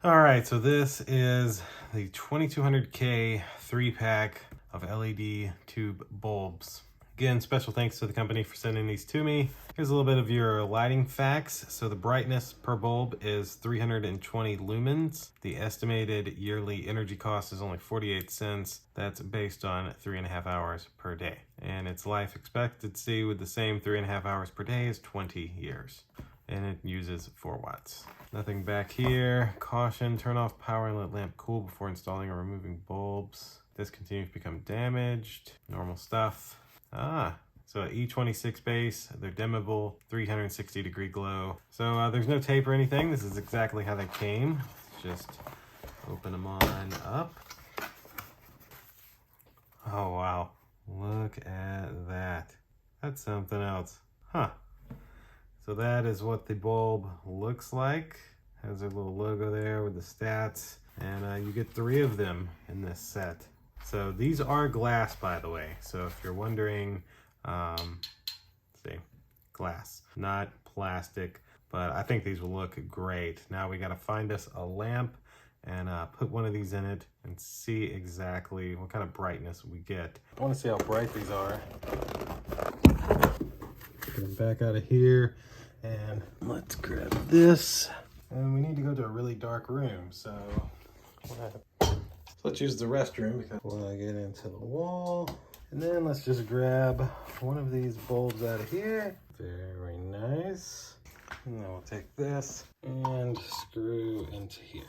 All right, so this is the 2200K 3-pack of LED tube bulbs. Again, special thanks to the company for sending these to me. Here's a little bit of your lighting facts. So the brightness per bulb is 320 lumens. The estimated yearly energy cost is only 48 cents. That's based on 3.5 hours per day. And its life expectancy with the same 3.5 hours per day is 20 years. And it uses 4 watts. Nothing back here. Caution, turn off power and let lamp cool before installing or removing bulbs. This continues to become damaged. Normal stuff. So E26 base, they're dimmable, 360-degree glow. So there's no tape or anything. This is exactly how they came. Just open them on up. Oh, wow. Look at that. That's something else. Huh. So that is what the bulb looks like. Has a little logo there with the stats. And you get 3 of them in this set. So these are glass, by the way. So if you're wondering, see, glass, not plastic, but I think these will look great. Now we got to find us a lamp and put one of these in it and see exactly what kind of brightness we get. I want to see how bright these are. Get them back out of here and let's grab this. And we need to go to a really dark room, so let's use the restroom because we'll get into the wall. And then let's just grab one of these bulbs out of here. Very nice. And then we'll take this and screw into here.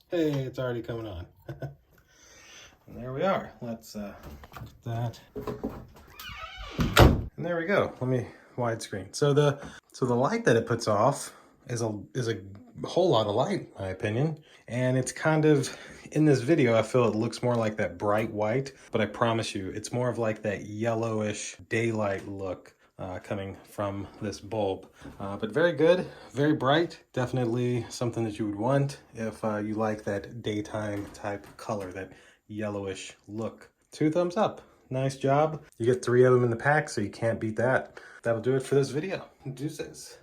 Hey, it's already coming on. And there we are. Let's put that. And there we go. Let me widescreen. So the light that it puts off is a whole lot of light, in my opinion. And it's kind of, in this video, I feel it looks more like that bright white, but I promise you, it's more of like that yellowish daylight look coming from this bulb. But very good, very bright. Definitely something that you would want if you like that daytime type color, that yellowish look. 2 thumbs up. Nice job. You get 3 of them in the pack, so you can't beat that. That'll do it for this video. Deuces.